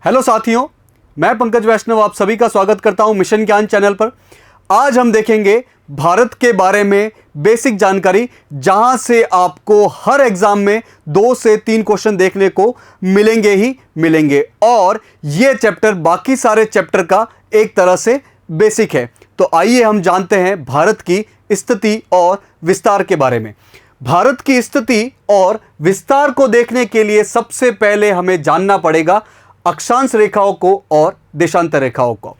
Hello साथियों, मैं पंकज वैष्णव आप सभी का स्वागत करता हूं मिशन ज्ञान चैनल पर। आज हम देखेंगे भारत के बारे में बेसिक जानकारी, जहां से आपको हर एग्जाम में 2 से 3 क्वेश्चन देखने को मिलेंगे ही मिलेंगे। और यह चैप्टर बाकी सारे चैप्टर का एक तरह से बेसिक है। तो आइए हम जानते हैं भारत की स्थिति और विस्तार के बारे में। भारत की स्थिति और विस्तार को देखने के लिए सबसे पहले हमें जानना पड़ेगा अक्षांश रेखाओं को और देशांतर रेखाओं को।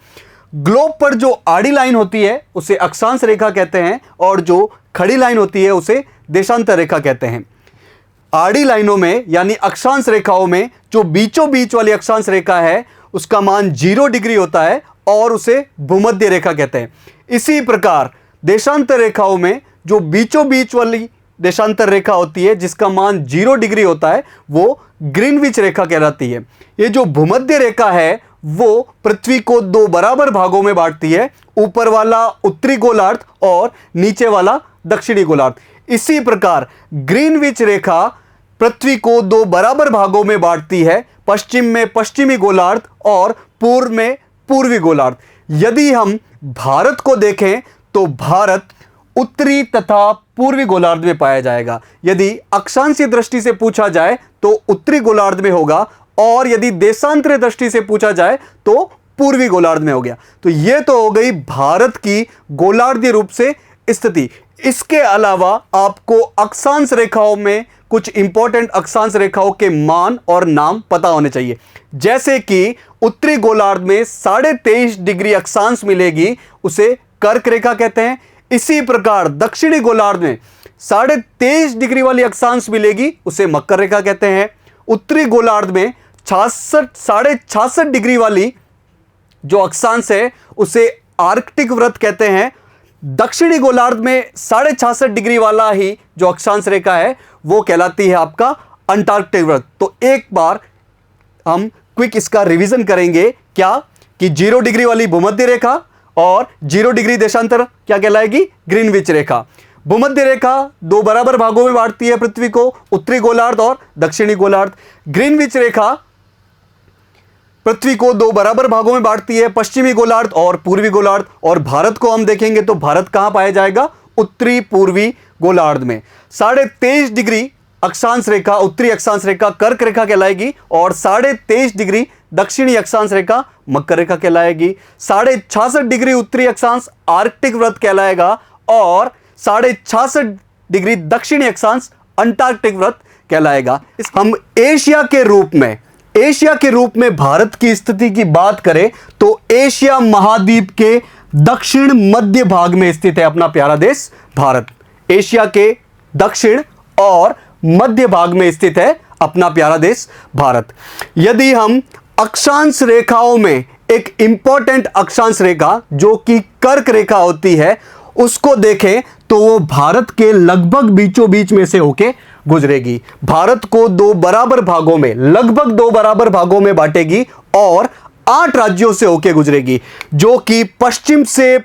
ग्लोब पर जो आड़ी लाइन होती है उसे अक्षांश रेखा कहते हैं और जो खड़ी लाइन होती है उसे देशांतर रेखा कहते हैं। आड़ी लाइनों में यानी अक्षांश रेखाओं में जो बीचों बीच वाली अक्षांश रेखा है उसका मान 0 डिग्री होता है और उसे भूमध्य रेखा कहते हैं। इसी प्रकार देशांतर रेखाओं में जो बीचों बीच वाली देशांतर रेखा होती है जिसका मान 0 डिग्री होता है वो ग्रीनविच रेखा कहलाती है। ये जो भूमध्य रेखा है वो पृथ्वी को 2 बराबर भागों में बांटती है, ऊपर वाला उत्तरी गोलार्ध और नीचे वाला दक्षिणी गोलार्ध। इसी प्रकार ग्रीनविच रेखा पृथ्वी को 2 बराबर भागों में बांटती है, पश्चिम में पश्चिमी गोलार्ध और पूर्व में पूर्वी गोलार्ध। यदि हम भारत को देखें तो भारत उत्तरी तथा पूर्वी गोलार्ध में पाया जाएगा। यदि अक्षांशीय दृष्टि से पूछा जाए तो उत्तरी गोलार्ध में होगा और यदि देशांतरीय दृष्टि से पूछा जाए तो पूर्वी गोलार्ध में हो गया। तो यह तो हो गई भारत की गोलार्धीय रूप से स्थिति। इसके अलावा आपको अक्षांश रेखाओं में कुछ इंपॉर्टेंट अक्षांश रेखाओं के मान और नाम पता होने चाहिए। जैसे कि उत्तरी गोलार्ध में 23.5 डिग्री अक्षांश मिलेगी, उसे कर्क रेखा कहते हैं। इसी प्रकार दक्षिणी गोलार्ध में 23.5 डिग्री वाली अक्षांश मिलेगी, उसे मकर रेखा कहते हैं। उत्तरी गोलार्ध में 66.5 डिग्री वाली जो अक्षांश है उसे आर्कटिक वृत्त कहते हैं। दक्षिणी गोलार्ध में 66.5 डिग्री वाला ही जो अक्षांश रेखा है वो कहलाती है आपका अंटार्कटिक वृत्त। तो एक बार हम क्विक इसका रिवीजन करेंगे क्या कि 0 डिग्री वाली भूमध्य रेखा और 0 डिग्री देशांतर क्या कहलाएगी? ग्रीनविच रेखा। भूमध्य रेखा 2 बराबर भागों में बांटती है पृथ्वी को, उत्तरी गोलार्ध और दक्षिणी गोलार्ध। ग्रीनविच रेखा पृथ्वी को 2 बराबर भागों में बांटती है, पश्चिमी गोलार्ध और पूर्वी गोलार्ध। और भारत को हम देखेंगे तो भारत कहां पाया जाएगा? उत्तरी पूर्वी गोलार्ध में। 23.5 डिग्री अक्षांश रेखा उत्तरी अक्षांश रेखा कर्क रेखा कहलाएगी और 23.5 डिग्री दक्षिणी अक्षांश रेखा मकर रेखा कहलाएगी। 66.5 डिग्री उत्तरी अक्षांश आर्कटिक वृत्त कहलाएगा और 66.5 डिग्री दक्षिणी अक्षांश अंटार्कटिक वृत्त कहलाएगा। हम एशिया के रूप में भारत की स्थिति की बात करें तो एशिया महाद्वीप के दक्षिण मध्य भाग में स्थित है अपना प्यारा देश भारत। एशिया के दक्षिण और मध्य भाग में स्थित है अपना प्यारा देश भारत। यदि हम अक्षांश रेखाओं में एक इंपॉर्टेंट अक्षांश रेखा जो कि कर्क रेखा होती है उसको देखें तो वो भारत के लगभग बीचों बीच में से होके गुजरेगी। भारत को 2 बराबर भागों में लगभग 2 बराबर भागों में बांटेगी और 8 राज्यों से होके गुजरेगी जो कि पश्चिम से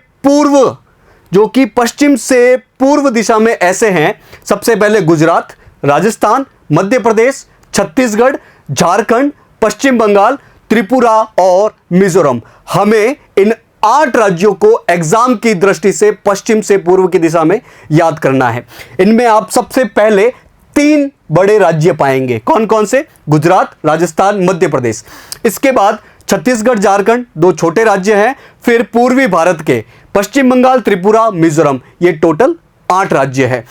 पूर्व दिशा में ऐसे हैं। सबसे पहले गुजरात, राजस्थान, मध्य प्रदेश, छत्तीसगढ़, झारखंड, पश्चिम बंगाल, त्रिपुरा और मिजोरम। हमें इन 8 राज्यों को एग्जाम की दृष्टि से पश्चिम से पूर्व की दिशा में याद करना है। इनमें आप सबसे पहले 3 बड़े राज्य पाएंगे। कौन कौन से? गुजरात, राजस्थान, मध्य प्रदेश। इसके बाद छत्तीसगढ़, झारखंड 2 छोटे राज्य हैं। फिर पूर्वी भारत के पश्चिम बंगाल, त्रिपुरा, मिजोरम, ये टोटल 8 राज्य है।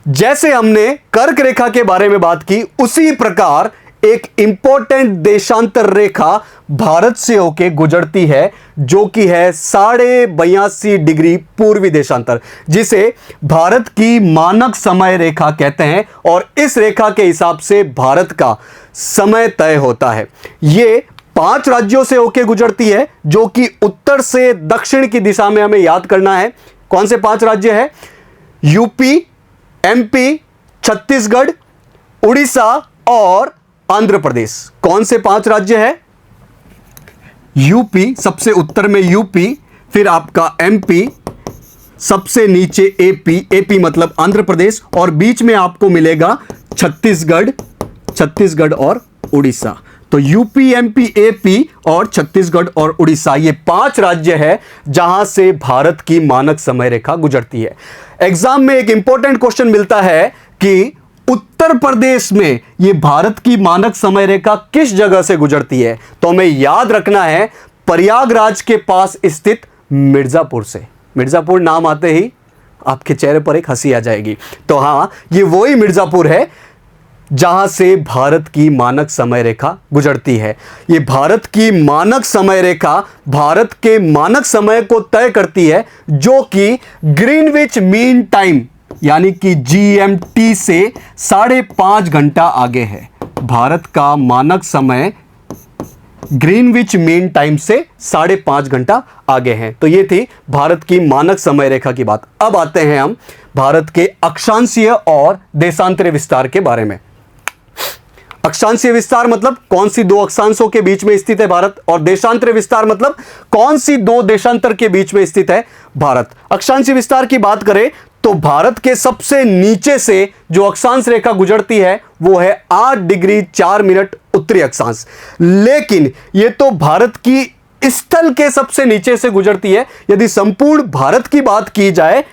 जैसे हमने कर्क रेखा के बारे में बात की उसी प्रकार एक इंपॉर्टेंट देशांतर रेखा भारत से होके गुजरती है जो कि है 82.5 डिग्री पूर्वी देशांतर, जिसे भारत की मानक समय रेखा कहते हैं। और इस रेखा के हिसाब से भारत का समय तय होता है। ये 5 राज्यों से होके गुजरती है जो कि उत्तर से दक्षिण की दिशा में हमें याद करना है। कौन से 5 राज्य है? यूपी, एमपी, छत्तीसगढ़, उड़ीसा और आंध्र प्रदेश। कौन से 5 राज्य है? यूपी, सबसे उत्तर में यूपी, फिर आपका एमपी, सबसे नीचे एपी मतलब आंध्र प्रदेश, और बीच में आपको मिलेगा छत्तीसगढ़ और उड़ीसा। तो यूपी, एमपी, एपी और छत्तीसगढ़ और उड़ीसा, ये 5 राज्य है जहां से भारत की मानक समय रेखा गुजरती है। एग्जाम में एक इंपॉर्टेंट क्वेश्चन मिलता है कि उत्तर प्रदेश में ये भारत की मानक समय रेखा किस जगह से गुजरती है, तो हमें याद रखना है प्रयागराज के पास स्थित मिर्जापुर से। मिर्जापुर नाम आते ही आपके चेहरे पर एक हंसी आ जाएगी। तो हां, ये वही मिर्जापुर है जहां से भारत की मानक समय रेखा गुजरती है। ये भारत की मानक समय रेखा भारत के मानक समय को तय करती है, जो कि ग्रीनविच मीन टाइम यानी कि जीएमटी से 5.5 घंटा आगे है। भारत का मानक समय ग्रीनविच मीन टाइम से 5.5 घंटा आगे है। तो ये थी भारत की मानक समय रेखा की बात। अब आते हैं हम भारत के अक्षांशीय और देशांतरीय विस्तार के बारे में। अक्षांशीय विस्तार मतलब कौन सी 2 अक्षांशों के बीच में स्थित है भारत, और देशांतरीय विस्तार मतलब कौन सी 2 देशांतर के बीच में स्थित है भारत। अक्षांशीय विस्तार की बात करें तो भारत के सबसे नीचे से जो अक्षांश रेखा गुजरती है वो है 8 डिग्री 4 मिनट उत्तरी अक्षांश। लेकिन ये तो भारत की स्थल के सबसे नीचे से गुजरती है। यदि संपूर्ण भारत की बात की जाए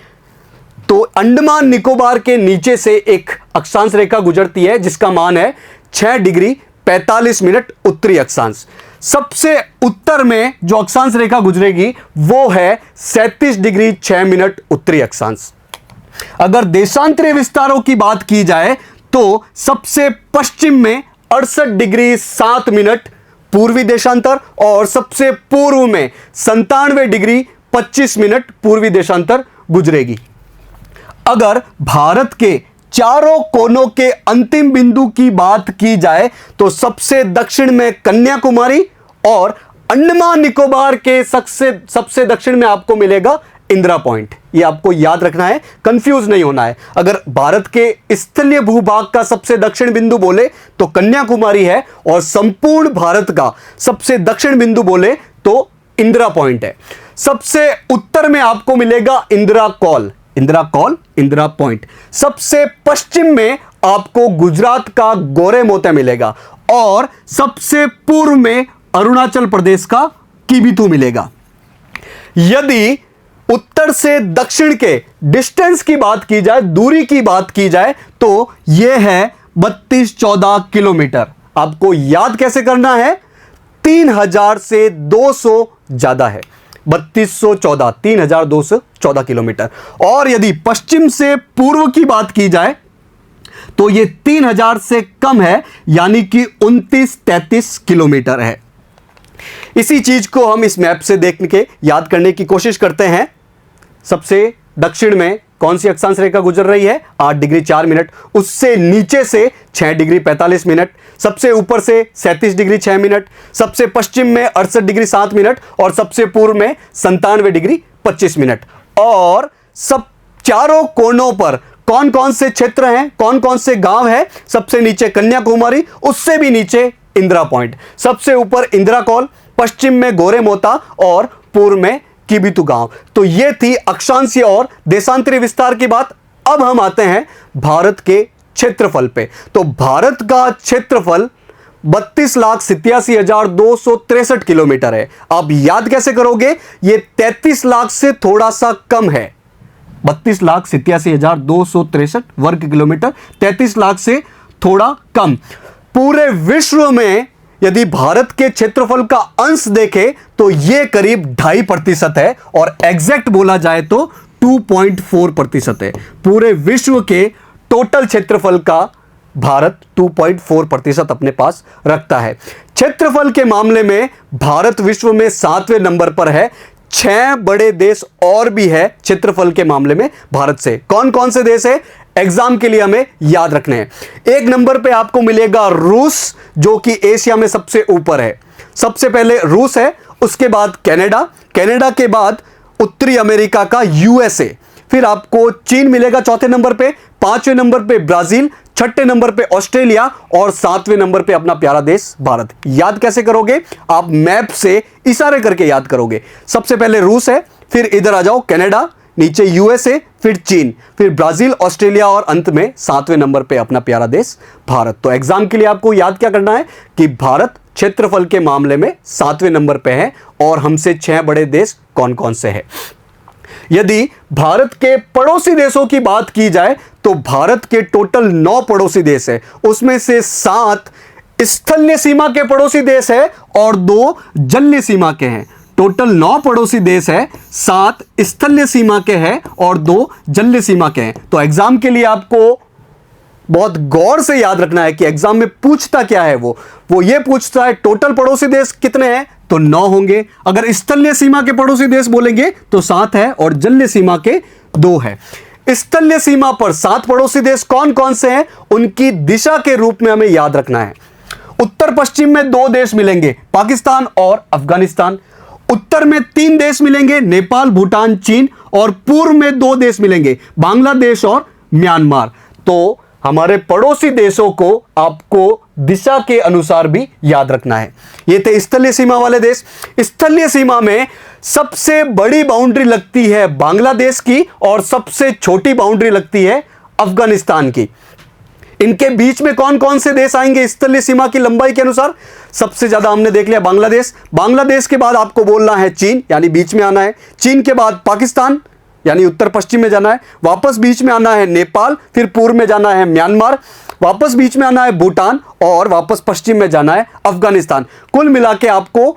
तो अंडमान निकोबार के नीचे से एक अक्षांश रेखा गुजरती है जिसका मान है 6 डिग्री 45 मिनट उत्तरी अक्षांश। सबसे उत्तर में जो अक्षांश रेखा गुजरेगी वो है 37 डिग्री 6 मिनट उत्तरी अक्षांश। अगर देशांतरीय विस्तारों की बात की जाए तो सबसे पश्चिम में 68 डिग्री 7 मिनट पूर्वी देशांतर और सबसे पूर्व में 97 डिग्री 25 मिनट पूर्वी देशांतर गुजरेगी। अगर भारत के चारों कोनों के अंतिम बिंदु की बात की जाए तो सबसे दक्षिण में कन्याकुमारी और अंडमान निकोबार के सबसे दक्षिण में आपको मिलेगा इंदिरा पॉइंट। ये आपको याद रखना है, कंफ्यूज नहीं होना है। अगर भारत के स्थलीय भूभाग का सबसे दक्षिण बिंदु बोले तो कन्याकुमारी है, और संपूर्ण भारत का सबसे दक्षिण बिंदु बोले तो इंदिरा पॉइंट है। सबसे उत्तर में आपको मिलेगा इंदिरा कॉल, इंदिरा पॉइंट। सबसे पश्चिम में आपको गुजरात का गोरेमोते मिलेगा, और सबसे पूर्व में अरुणाचल प्रदेश का किबिथु मिलेगा। यदि उत्तर से दक्षिण के डिस्टेंस की बात की जाए, दूरी की बात की जाए, तो यह है 3214 किलोमीटर। आपको याद कैसे करना है, 3000 से 200 ज्यादा है, 3214 किलोमीटर। और यदि पश्चिम से पूर्व की बात की जाए तो यह 3000 से कम है, यानी कि 2933 किलोमीटर है। इसी चीज को हम इस मैप से देख के याद करने की कोशिश करते हैं। सबसे दक्षिण में कौन सी अक्षांश रेखा गुजर रही है, 8 डिग्री 4 मिनट। उससे नीचे से 6 डिग्री 45 मिनट। सबसे ऊपर से 37 डिग्री 6 मिनट। सबसे पश्चिम में 68 डिग्री 7 मिनट, और सबसे पूर्व में 97 डिग्री 25 मिनट। और सब चारों कोनों पर कौन कौन से क्षेत्र हैं, कौन कौन से गांव हैं। सबसे नीचे कन्याकुमारी, उससे भी नीचे इंदिरा पॉइंट, सबसे ऊपर इंदिरा कॉल, पश्चिम में गोरेमोता और पूर्व में किबिथु गांव। तो यह थी अक्षांशीय और देशांतरीय विस्तार की बात। अब हम आते हैं भारत के क्षेत्रफल पे। तो भारत का क्षेत्रफल 32,87,263 किलोमीटर है। आप याद कैसे करोगे, यह 33 लाख से थोड़ा सा कम है। 32,87,263 वर्ग किलोमीटर, 33 लाख से थोड़ा कम। पूरे विश्व में यदि भारत के क्षेत्रफल का अंश देखें तो यह करीब 2.5% है, और एग्जैक्ट बोला जाए तो 2.4% है। पूरे विश्व के टोटल क्षेत्रफल का भारत 2.4% अपने पास रखता है। क्षेत्रफल के मामले में भारत विश्व में 7वें नंबर पर है। 6 बड़े देश और भी है क्षेत्रफल के मामले में भारत से। कौन कौन से देश है, एग्जाम के लिए हमें याद रखने हैं। 1 नंबर पे आपको मिलेगा रूस, जो कि एशिया में सबसे ऊपर है। सबसे पहले रूस है, उसके बाद कनाडा, कनाडा के बाद उत्तरी अमेरिका का यूएसए, फिर आपको चीन मिलेगा 4थे नंबर पे, 5वें नंबर पे ब्राजील, 6ठे नंबर पे ऑस्ट्रेलिया, और 7वें नंबर पे अपना प्यारा देश भारत। याद कैसे करोगे, आप मैप से इशारे करके याद करोगे। सबसे पहले रूस है, फिर इधर आ जाओ कनाडा, नीचे यूएसए, फिर चीन, फिर ब्राजील, ऑस्ट्रेलिया, और अंत में 7वें नंबर पे अपना प्यारा देश भारत। तो एग्जाम के लिए आपको याद क्या करना है कि भारत क्षेत्रफल के मामले में 7वें नंबर पे है। और हमसे 6 बड़े देश कौन कौन से हैं? यदि भारत के पड़ोसी देशों की बात की जाए तो भारत के टोटल 9 पड़ोसी देश है, उसमें से 7 स्थलीय सीमा के पड़ोसी देश है और 2 जलीय सीमा के हैं। टोटल 9 पड़ोसी देश है, 7 स्थलीय सीमा के हैं और 2 जलीय सीमा के हैं। तो एग्जाम के लिए आपको बहुत गौर से याद रखना है कि एग्जाम में पूछता क्या है। वो ये पूछता है टोटल पड़ोसी देश कितने हैं, तो 9 होंगे। अगर स्थलीय सीमा के पड़ोसी देश बोलेंगे तो 7 है और जलीय सीमा के 2 है। स्थलीय सीमा पर 7 पड़ोसी देश कौन कौन से हैं, उनकी दिशा के रूप में हमें याद रखना है। उत्तर पश्चिम में 2 देश मिलेंगे, पाकिस्तान और अफगानिस्तान। उत्तर में 3 देश मिलेंगे, नेपाल, भूटान, चीन। और पूर्व में 2 देश मिलेंगे, बांग्लादेश और म्यांमार। तो हमारे पड़ोसी देशों को आपको दिशा के अनुसार भी याद रखना है। ये थे स्थलीय सीमा वाले देश। स्थलीय सीमा में सबसे बड़ी बाउंड्री लगती है बांग्लादेश की और सबसे छोटी बाउंड्री लगती है अफगानिस्तान की। इनके बीच में कौन कौन से देश आएंगे स्थलीय सीमा की लंबाई के अनुसार? सबसे ज्यादा हमने देख लिया बांग्लादेश। बांग्लादेश के बाद आपको बोलना है चीन, यानी बीच में आना है। चीन के बाद पाकिस्तान, यानी उत्तर पश्चिम में जाना है। वापस बीच में आना है नेपाल, फिर पूर्व में जाना है म्यांमार, वापस बीच में आना है भूटान और वापस पश्चिम में जाना है अफगानिस्तान। कुल मिला के आपको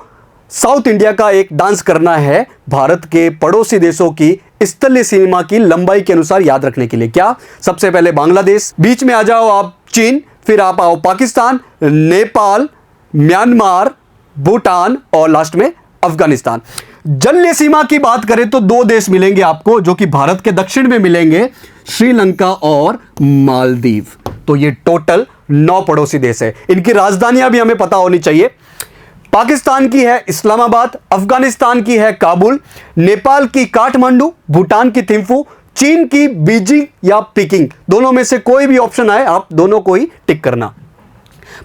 साउथ इंडिया का एक डांस करना है भारत के पड़ोसी देशों की स्थलीय सीमा की लंबाई के अनुसार याद रखने के लिए। क्या? सबसे पहले बांग्लादेश, बीच में आ जाओ आप चीन, फिर आप आओ पाकिस्तान, नेपाल, म्यांमार, भूटान और लास्ट में अफगानिस्तान। जलीय सीमा की बात करें तो 2 देश मिलेंगे आपको जो कि भारत के दक्षिण में मिलेंगे, श्रीलंका और मालदीव। तो ये टोटल 9 पड़ोसी देश है। इनकी राजधानियां भी हमें पता होनी चाहिए। पाकिस्तान की है इस्लामाबाद, अफगानिस्तान की है काबुल, नेपाल की काठमांडू, भूटान की थिम्फू, चीन की बीजिंग या पीकिंग। दोनों में से कोई भी ऑप्शन आए आप दोनों को ही टिक करना।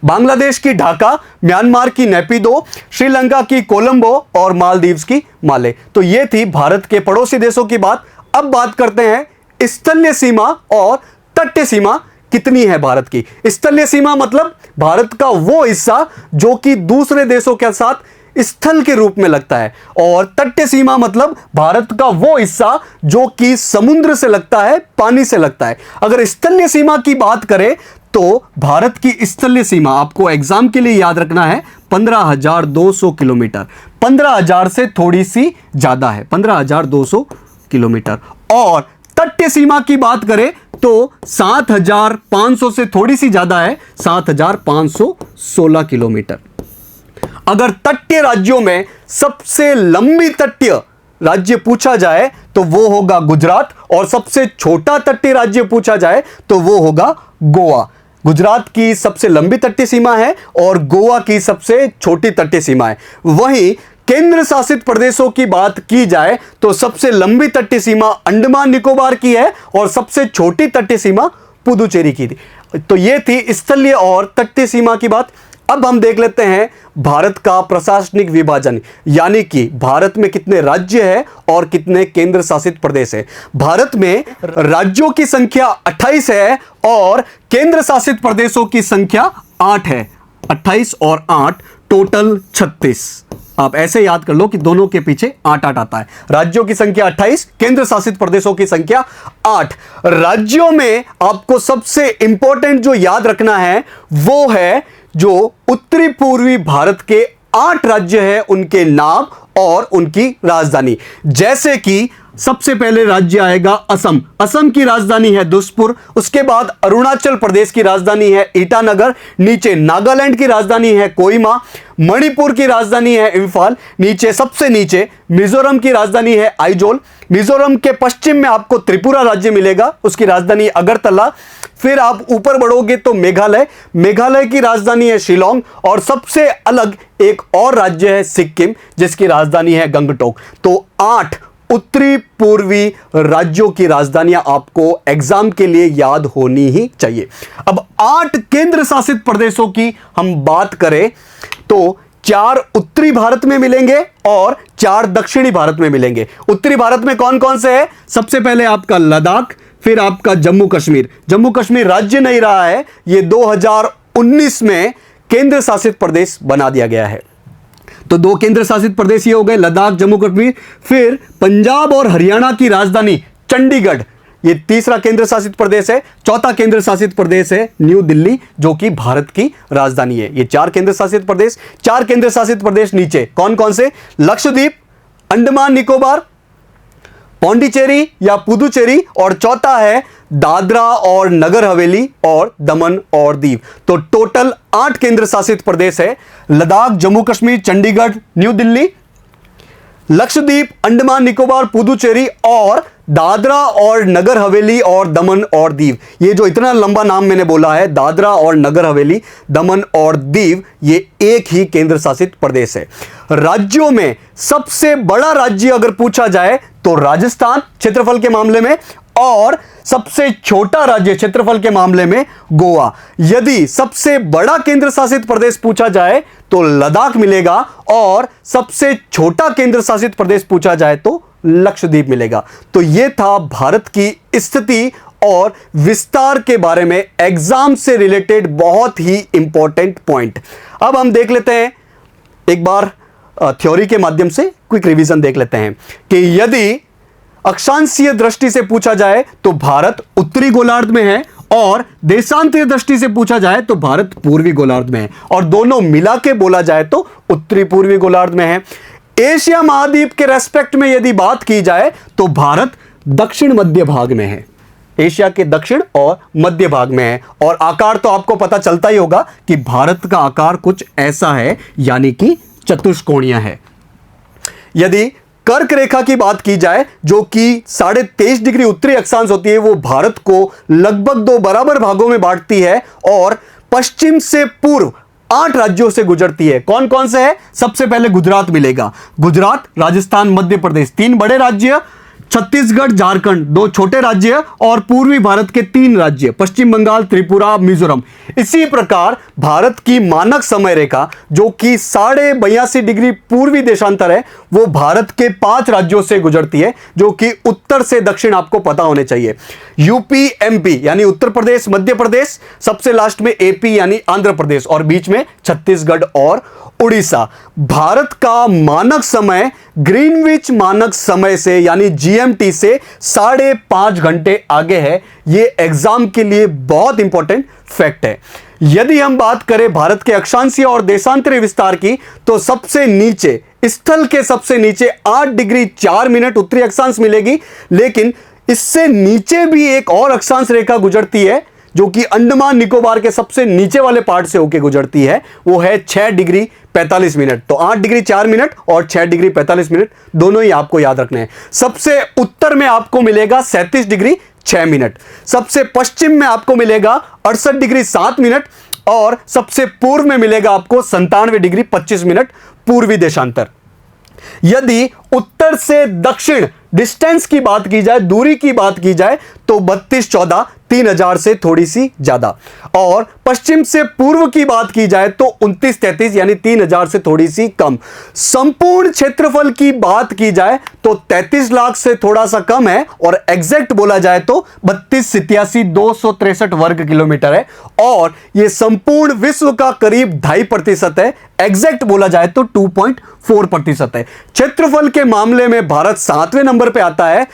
बांग्लादेश की ढाका, म्यांमार की नेपिदो, श्रीलंका की कोलंबो और मालदीव्स की माले। तो ये थी भारत के पड़ोसी देशों की बात। अब बात करते हैं स्थलीय सीमा और तटीय सीमा कितनी है भारत की। स्थलीय सीमा मतलब भारत का वो हिस्सा जो कि दूसरे देशों के साथ स्थल के रूप में लगता है, और तटीय सीमा मतलब भारत का वो हिस्सा जो कि समुद्र से लगता है, पानी से लगता है। अगर स्थलीय सीमा की बात करें तो भारत की स्थलीय सीमा आपको एग्जाम के लिए याद रखना है 15,200 किलोमीटर। 15,000 से थोड़ी सी ज्यादा है, 15,200 किलोमीटर। और तटीय सीमा की बात करें तो 7,500 से थोड़ी सी ज्यादा है, 7,516 किलोमीटर। अगर तटीय राज्यों में सबसे लंबी तटीय राज्य पूछा जाए तो वो होगा गुजरात, और सबसे छोटा तटीय राज्य पूछा जाए तो वो होगा गोवा। गुजरात की सबसे लंबी तटीय सीमा है और गोवा की सबसे छोटी तटीय सीमा है। वहीं केंद्र शासित प्रदेशों की बात की जाए तो सबसे लंबी तटीय सीमा अंडमान निकोबार की है और सबसे छोटी तटीय सीमा पुदुचेरी की थी। तो ये थी स्थलीय और तटीय सीमा की बात। अब हम देख लेते हैं भारत का प्रशासनिक विभाजन, यानी कि भारत में कितने राज्य हैं और कितने केंद्र शासित प्रदेश हैं। भारत में राज्यों की संख्या 28 है और केंद्र शासित प्रदेशों की संख्या 8 है। 28 और 8 टोटल 36। आप ऐसे याद कर लो कि दोनों के पीछे 8-8 आता है। राज्यों की संख्या 28, केंद्र शासित प्रदेशों की संख्या 8। राज्यों में आपको सबसे इंपॉर्टेंट जो याद रखना है वो है जो उत्तरी पूर्वी भारत के 8 राज्य हैं, उनके नाम और उनकी राजधानी। जैसे कि सबसे पहले राज्य आएगा असम। असम की राजधानी है दिसपुर। उसके बाद अरुणाचल प्रदेश की राजधानी है ईटानगर। नीचे नागालैंड की राजधानी है कोहिमा। मणिपुर की राजधानी है इम्फाल। नीचे सबसे नीचे मिजोरम की राजधानी है आइजोल। मिजोरम के पश्चिम में आपको त्रिपुरा राज्य मिलेगा, उसकी राजधानी अगरतला। फिर आप ऊपर बढ़ोगे तो मेघालय। मेघालय की राजधानी है शिलोंग। और सबसे अलग एक और राज्य है सिक्किम, जिसकी राजधानी है गंगटोक। तो 8 उत्तरी पूर्वी राज्यों की राजधानियां आपको एग्जाम के लिए याद होनी ही चाहिए। अब 8 केंद्र शासित प्रदेशों की हम बात करें तो 4 उत्तरी भारत में मिलेंगे और 4 दक्षिणी भारत में मिलेंगे। उत्तरी भारत में कौन कौन से हैं? सबसे पहले आपका लद्दाख, फिर आपका जम्मू कश्मीर। जम्मू कश्मीर राज्य नहीं रहा है, ये 2019 में केंद्र शासित प्रदेश बना दिया गया है। तो 2 केंद्र शासित प्रदेश ये हो गए, लद्दाख, जम्मू कश्मीर। फिर पंजाब और हरियाणा की राजधानी चंडीगढ़, ये तीसरा केंद्र शासित प्रदेश है। चौथा केंद्र शासित प्रदेश है न्यू दिल्ली, जो कि भारत की राजधानी है। ये 4 केंद्र शासित प्रदेश। 4 केंद्र शासित प्रदेश नीचे कौन कौन से? लक्षद्वीप, अंडमान निकोबार, पौंडीचेरी या पुदुचेरी, और चौथा है दादरा और नगर हवेली और दमन और दीव। तो टोटल 8 केंद्र शासित प्रदेश है, लद्दाख, जम्मू कश्मीर, चंडीगढ़, न्यू दिल्ली, लक्षद्वीप, अंडमान निकोबार, पुदुचेरी और दादरा और नगर हवेली और दमन और दीव। ये जो इतना लंबा नाम मैंने बोला है, दादरा और नगर हवेली, दमन और दीव, ये एक ही केंद्र शासित प्रदेश है। राज्यों में सबसे बड़ा राज्य अगर पूछा जाए तो राजस्थान क्षेत्रफल के मामले में, और सबसे छोटा राज्य क्षेत्रफल के मामले में गोवा। यदि सबसे बड़ा केंद्र शासित प्रदेश पूछा जाए तो लद्दाख मिलेगा, और सबसे छोटा केंद्र शासित प्रदेश पूछा जाए तो लक्षद्वीप मिलेगा। तो यह था भारत की स्थिति और विस्तार के बारे में एग्जाम से रिलेटेड बहुत ही इंपॉर्टेंट पॉइंट। अब हम देख लेते हैं एक बार थ्योरी के माध्यम से क्विक रिवीजन देख लेते हैं कि यदि अक्षांशीय दृष्टि से पूछा जाए तो भारत उत्तरी गोलार्ध में है, और देशांतरीय दृष्टि से पूछा जाए तो भारत पूर्वी गोलार्ध में है, और दोनों मिला के बोला जाए तो उत्तरी पूर्वी गोलार्ध में है। एशिया महाद्वीप के रेस्पेक्ट में यदि बात की जाए तो भारत दक्षिण मध्य भाग में है, एशिया के दक्षिण और मध्य भाग में है। और आकार तो आपको पता चलता ही होगा कि भारत का आकार कुछ ऐसा है, यानी कि चतुष्कोणीय है। यदि कर्क रेखा की बात की जाए, जो कि 23.5 डिग्री उत्तरी अक्षांश होती है, वो भारत को लगभग 2 बराबर भागों में बांटती है, और पश्चिम से पूर्व 8 राज्यों से गुजरती है। कौन कौन से है? सबसे पहले गुजरात मिलेगा, गुजरात, राजस्थान, मध्य प्रदेश 3 बड़े राज्य, छत्तीसगढ़, झारखंड 2 छोटे राज्य, और पूर्वी भारत के 3 राज्य, पश्चिम बंगाल, त्रिपुरा, मिजोरम। इसी प्रकार भारत की मानक समय रेखा, जो कि 82.5 डिग्री पूर्वी देशांतर है, वो भारत के 5 राज्यों से गुजरती है, जो कि उत्तर से दक्षिण आपको पता होने चाहिए। यूपी, एमपी यानी उत्तर प्रदेश, मध्य प्रदेश, सबसे लास्ट में एपी यानी आंध्र प्रदेश, और बीच में छत्तीसगढ़ और उड़ीसा। भारत का मानक समय ग्रीनविच मानक समय से यानी जीएमटी से 5.5 घंटे आगे है। यह एग्जाम के लिए बहुत इंपॉर्टेंट फैक्ट है। यदि हम बात करें भारत के अक्षांशीय और देशांतरीय विस्तार की, तो सबसे नीचे, स्थल के सबसे नीचे 8 डिग्री 4 मिनट उत्तरी अक्षांश मिलेगी, लेकिन इससे नीचे भी एक और अक्षांश रेखा गुजरती है, जो कि अंडमान निकोबार के सबसे नीचे वाले पार्ट से होकर गुजरती है, वो है 6 डिग्री 45 मिनट। तो 8 डिग्री 4 मिनट और 6 डिग्री 45 मिनट दोनों ही आपको याद रखने हैं। सबसे उत्तर में आपको मिलेगा 37 डिग्री 6 मिनट, सबसे पश्चिम में आपको मिलेगा 68 डिग्री 7 मिनट, और सबसे पूर्व में मिलेगा आपको 97 डिग्री 25 मिनट पूर्वी देशांतर। यदि उत्तर से दक्षिण डिस्टेंस की बात की जाए, दूरी की बात की जाए, तो 32-14 3000 से थोड़ी सी ज्यादा, और पश्चिम से पूर्व की बात की जाए तो 29-33 यानी 3000 से थोड़ी सी कम। संपूर्ण क्षेत्रफल की बात की जाए तो 33 लाख से थोड़ा सा कम है, और एग्जैक्ट बोला जाए तो 32,87,263 वर्ग किलोमीटर है, और यह संपूर्ण विश्व का करीब 2.5% है। एग्जैक्ट बोला जाए तो 2.4% है। क्षेत्रफल के मामले में भारत 7वें नंबर पे आता है।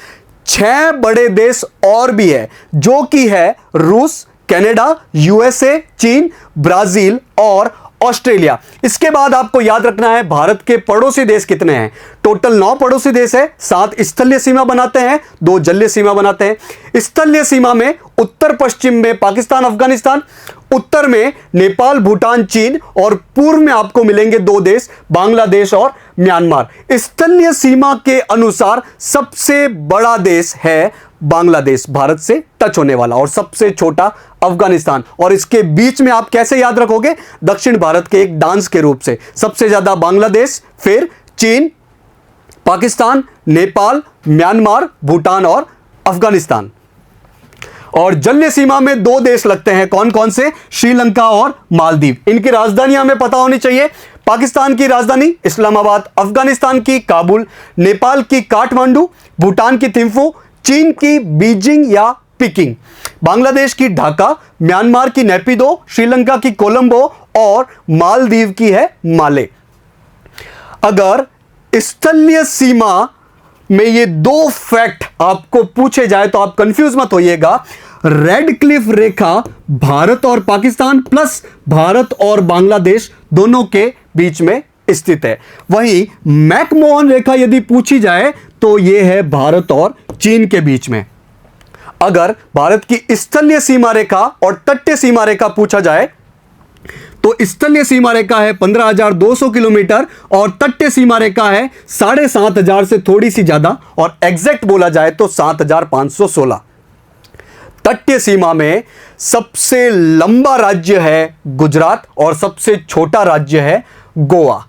6 बड़े देश और भी है, जो कि है रूस, कनाडा, यूएसए, चीन, ब्राजील और ऑस्ट्रेलिया। इसके बाद आपको याद रखना है भारत के पड़ोसी देश कितने हैं। टोटल 9 पड़ोसी देश है, 7 स्थलीय सीमा बनाते हैं, 2 जलीय सीमा बनाते हैं। स्थलीय सीमा में उत्तर पश्चिम में पाकिस्तान, अफगानिस्तान, उत्तर में नेपाल, भूटान, चीन, और पूर्व में आपको मिलेंगे 2 देश, बांग्लादेश और म्यांमार। स्थलीय सीमा के अनुसार सबसे बड़ा देश है बांग्लादेश, भारत से टच होने वाला, और सबसे छोटा अफगानिस्तान। और इसके बीच में आप कैसे याद रखोगे? दक्षिण भारत के एक डांस के रूप से। सबसे ज्यादा बांग्लादेश, फिर चीन, पाकिस्तान, नेपाल, म्यांमार, भूटान और अफगानिस्तान। और जलीय सीमा में 2 देश लगते हैं, कौन कौन से? श्रीलंका और मालदीव। इनकी राजधानियां हमें पता होनी चाहिए। पाकिस्तान की राजधानी इस्लामाबाद, अफगानिस्तान की काबुल, नेपाल की काठमांडू, भूटान की थिम्फू, चीन की बीजिंग या पिकिंग, बांग्लादेश की ढाका, म्यांमार की नेपिदो, श्रीलंका की कोलंबो और मालदीव की है माले। अगर स्थलीय सीमा में ये दो फैक्ट आपको पूछे जाए तो आप कंफ्यूज मत होइएगा। रेड क्लिफ रेखा भारत और पाकिस्तान प्लस भारत और बांग्लादेश दोनों के बीच में स्थित है। वहीं मैकमोहन रेखा यदि पूछी जाए तो यह है भारत और चीन के बीच में। अगर भारत की स्थलीय सीमा रेखा और तटीय सीमा रेखा पूछा जाए तो स्थलीय सीमा रेखा है 15,200 किलोमीटर और तटीय सीमा रेखा है 7,500 से थोड़ी सी ज्यादा, और एग्जैक्ट बोला जाए तो 7,516। तटीय सीमा में सबसे लंबा राज्य है गुजरात और सबसे छोटा राज्य है गोवा।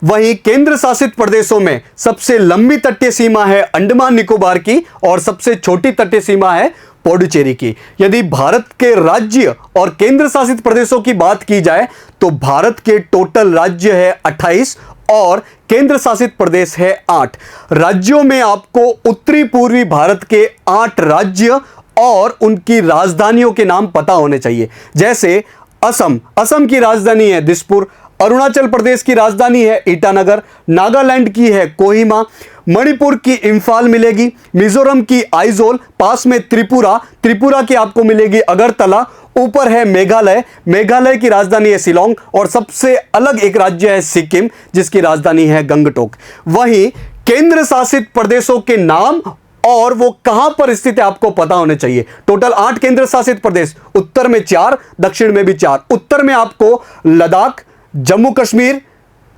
वहीं केंद्र शासित प्रदेशों में सबसे लंबी तटीय सीमा है अंडमान निकोबार की और सबसे छोटी तटीय सीमा है पुडुचेरी की। यदि भारत के राज्य और केंद्र शासित प्रदेशों की बात की जाए तो भारत के टोटल राज्य है 28 और केंद्र शासित प्रदेश है 8। राज्यों में आपको उत्तरी पूर्वी भारत के 8 राज्य और उनकी राजधानियों के नाम पता होने चाहिए। जैसे असम की राजधानी है दिसपुर, अरुणाचल प्रदेश की राजधानी है ईटानगर, नागालैंड की है कोहिमा, मणिपुर की इंफाल मिलेगी, मिजोरम की आइजोल, पास में त्रिपुरा की आपको मिलेगी अगरतला, ऊपर है मेघालय की राजधानी है शिलोंग और सबसे अलग एक राज्य है सिक्किम जिसकी राजधानी है गंगटोक। वहीं केंद्र शासित प्रदेशों के नाम और वो कहां पर स्थित है आपको पता होने चाहिए। टोटल 8 केंद्र शासित प्रदेश, उत्तर में 4, दक्षिण में भी 4। उत्तर में आपको लद्दाख, जम्मू कश्मीर,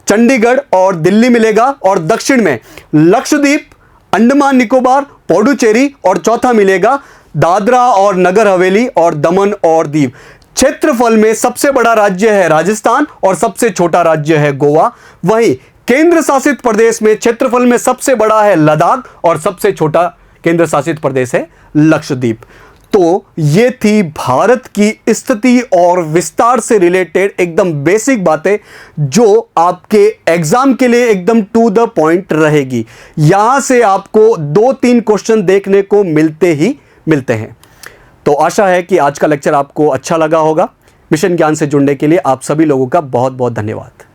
चंडीगढ़ और दिल्ली मिलेगा, और दक्षिण में लक्षद्वीप, अंडमान निकोबार, पुडुचेरी और चौथा मिलेगा दादरा और नगर हवेली और दमन और दीव। क्षेत्रफल में सबसे बड़ा राज्य है राजस्थान और सबसे छोटा राज्य है गोवा। वहीं केंद्र शासित प्रदेश में क्षेत्रफल में सबसे बड़ा है लद्दाख और सबसे छोटा केंद्र शासित प्रदेश है लक्षद्वीप। तो ये थी भारत की स्थिति और विस्तार से रिलेटेड एकदम बेसिक बातें जो आपके एग्जाम के लिए एकदम टू द पॉइंट रहेगी। यहां से आपको 2-3 क्वेश्चन देखने को मिलते हैं। तो आशा है कि आज का लेक्चर आपको अच्छा लगा होगा। मिशन ज्ञान से जुड़ने के लिए आप सभी लोगों का बहुत बहुत धन्यवाद।